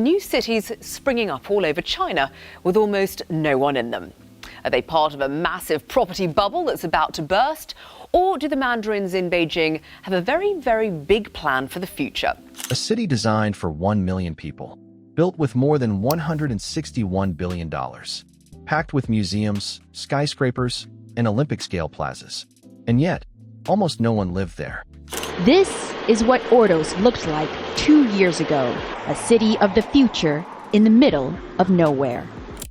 new cities springing up all over China with almost no one in them. Are they part of a massive property bubble that's about to burst? Or do the mandarins in Beijing have a very, very big plan for the future? A city designed for 1 million people, built with more than $161 billion, packed with museums, skyscrapers, and Olympic-scale plazas. And yet, almost no one lived there. This is what Ordos looked like 2 years ago, a city of the future in the middle of nowhere.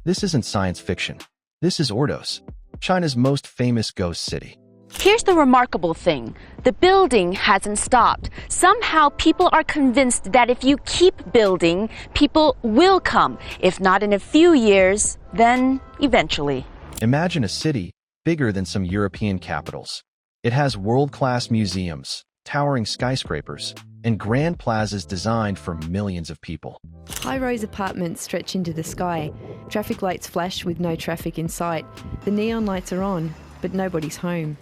This isn't science fiction. This is Ordos, China's most famous ghost city. Here's the remarkable thing. The building hasn't stopped. Somehow people are convinced that if you keep building, people will come. If not in a few years, then eventually. Imagine a city bigger than some European capitals. It has world-class museums, towering skyscrapers, and grand plazas designed for millions of people. High-rise apartments stretch into the sky. Traffic lights flash with no traffic in sight. The neon lights are on, but nobody's home.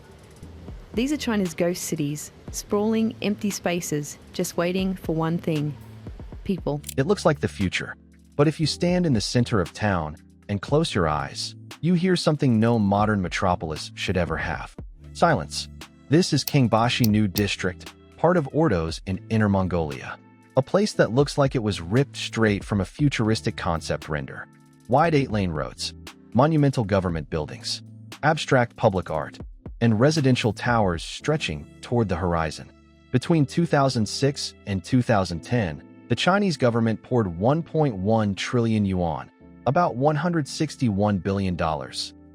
These are China's ghost cities, sprawling, empty spaces, just waiting for one thing: people. It looks like the future, but if you stand in the center of town and close your eyes, you hear something no modern metropolis should ever have: silence. This is Kangbashi New District, part of Ordos in Inner Mongolia. A place that looks like it was ripped straight from a futuristic concept render. Wide 8-lane roads, monumental government buildings, abstract public art, and residential towers stretching toward the horizon. Between 2006 and 2010, the Chinese government poured 1.1 trillion yuan, about $161 billion,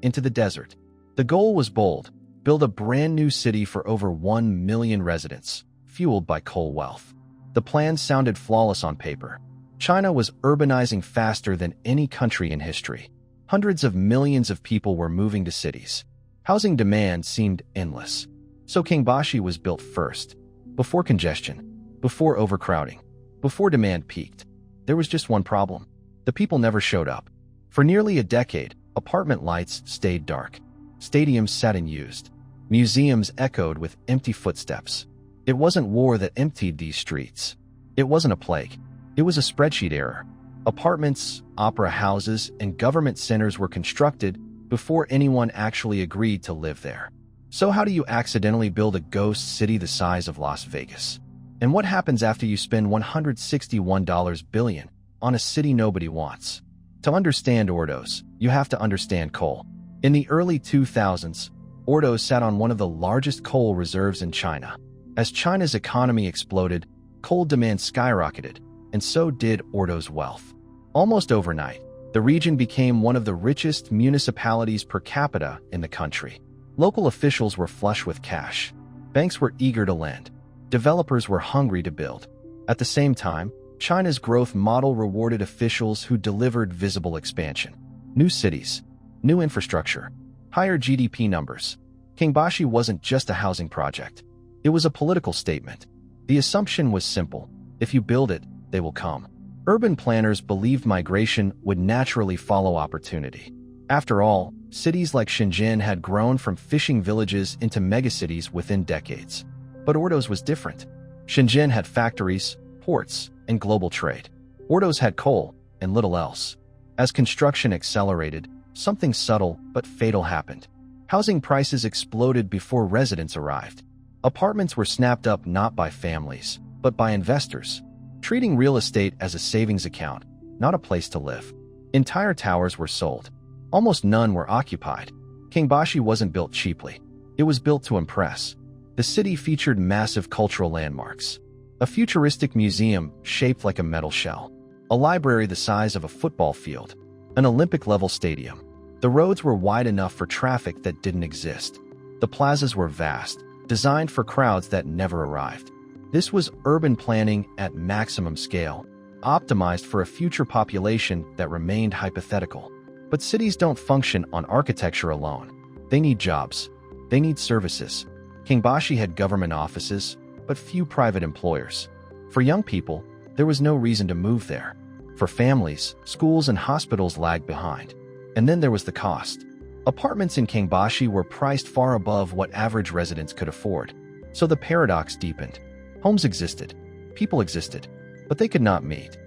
into the desert. The goal was bold: build a brand new city for over 1 million residents, fueled by coal wealth. The plan sounded flawless on paper. China was urbanizing faster than any country in history. Hundreds of millions of people were moving to cities. Housing demand seemed endless. So Kangbashi was built first. Before congestion, before overcrowding, before demand peaked. There was just one problem: the people never showed up. For nearly a decade, apartment lights stayed dark. Stadiums sat unused. Museums echoed with empty footsteps. It wasn't war that emptied these streets. It wasn't a plague. It was a spreadsheet error. Apartments, opera houses, and government centers were constructed before anyone actually agreed to live there. So how do you accidentally build a ghost city the size of Las Vegas? And what happens after you spend $161 billion on a city nobody wants? To understand Ordos, you have to understand coal. In the early 2000s, Ordos sat on one of the largest coal reserves in China. As China's economy exploded, coal demand skyrocketed, and so did Ordos' wealth. Almost overnight, the region became one of the richest municipalities per capita in the country. Local officials were flush with cash. Banks were eager to lend. Developers were hungry to build. At the same time, China's growth model rewarded officials who delivered visible expansion. New cities, new infrastructure, higher GDP numbers. Kangbashi wasn't just a housing project. It was a political statement. The assumption was simple: if you build it, they will come. Urban planners believed migration would naturally follow opportunity. After all, cities like Shenzhen had grown from fishing villages into megacities within decades. But Ordos was different. Shenzhen had factories, ports, and global trade. Ordos had coal and little else. As construction accelerated, something subtle but fatal happened. Housing prices exploded before residents arrived. Apartments were snapped up not by families, but by investors, treating real estate as a savings account, not a place to live. Entire towers were sold. Almost none were occupied. Kangbashi wasn't built cheaply. It was built to impress. The city featured massive cultural landmarks: a futuristic museum shaped like a metal shell, a library the size of a football field, an Olympic-level stadium. The roads were wide enough for traffic that didn't exist. The plazas were vast, designed for crowds that never arrived. This was urban planning at maximum scale, optimized for a future population that remained hypothetical. But cities don't function on architecture alone. They need jobs. They need services. Kangbashi had government offices, but few private employers. For young people, there was no reason to move there. For families, schools and hospitals lagged behind. And then there was the cost. Apartments in Kangbashi were priced far above what average residents could afford. So the paradox deepened. Homes existed, people existed, but they could not meet.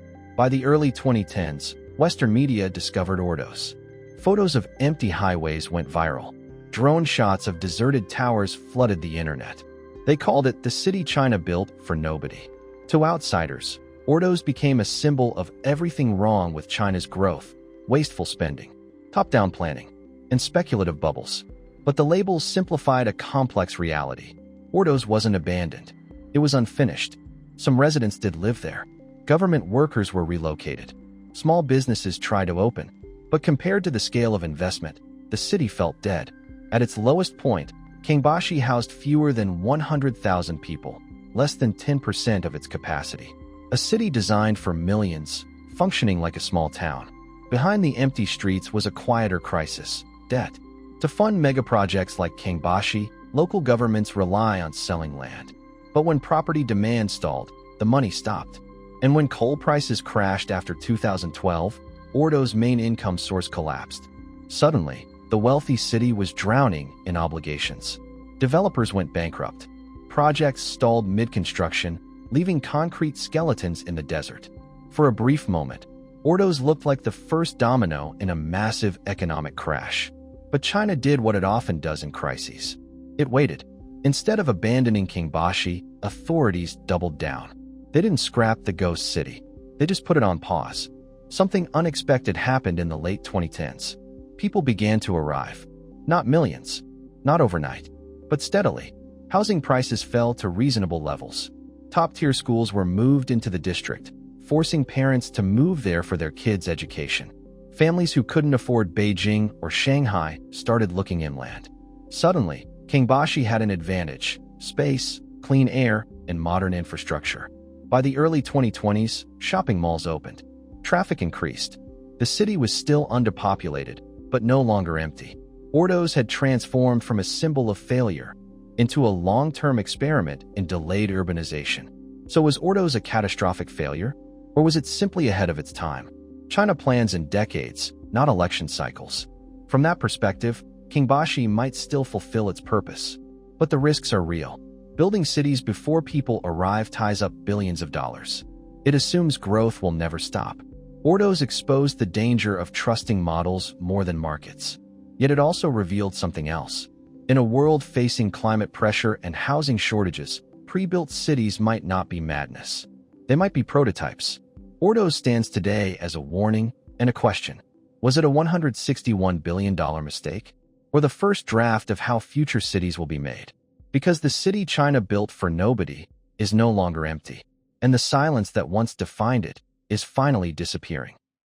By the early 2010s, Western media discovered Ordos. Photos of empty highways went viral. Drone shots of deserted towers flooded the internet. They called it the city China built for nobody. To outsiders, Ordos became a symbol of everything wrong with China's growth: wasteful spending, top-down planning, and speculative bubbles. But the labels simplified a complex reality. Ordos wasn't abandoned. It was unfinished. Some residents did live there. Government workers were relocated. Small businesses tried to open. But compared to the scale of investment, the city felt dead. At its lowest point, Kangbashi housed fewer than 100,000 people, less than 10% of its capacity. A city designed for millions, functioning like a small town. Behind the empty streets was a quieter crisis: debt. To fund megaprojects like Kangbashi, local governments rely on selling land. But when property demand stalled, the money stopped. And when coal prices crashed after 2012, Ordos' main income source collapsed. Suddenly, the wealthy city was drowning in obligations. Developers went bankrupt. Projects stalled mid-construction, leaving concrete skeletons in the desert. For a brief moment, Ordos looked like the first domino in a massive economic crash. But China did what it often does in crises. It waited. Instead of abandoning Kangbashi, authorities doubled down. They didn't scrap the ghost city. They just put it on pause. Something unexpected happened in the late 2010s. People began to arrive. Not millions, not overnight, but steadily. Housing prices fell to reasonable levels. Top-tier schools were moved into the district, forcing parents to move there for their kids' education. Families who couldn't afford Beijing or Shanghai started looking inland. Suddenly, Kangbashi had an advantage: space, clean air, and modern infrastructure. By the early 2020s, shopping malls opened. Traffic increased. The city was still underpopulated, but no longer empty. Ordos had transformed from a symbol of failure into a long-term experiment in delayed urbanization. So was Ordos a catastrophic failure? Or was it simply ahead of its time? China plans in decades, not election cycles. From that perspective, Kangbashi might still fulfill its purpose. But the risks are real. Building cities before people arrive ties up billions of dollars. It assumes growth will never stop. Ordos exposed the danger of trusting models more than markets. Yet it also revealed something else. In a world facing climate pressure and housing shortages, pre-built cities might not be madness. They might be prototypes. Ordos stands today as a warning and a question. Was it a $161 billion mistake? Or the first draft of how future cities will be made? Because the city China built for nobody is no longer empty, and the silence that once defined it is finally disappearing.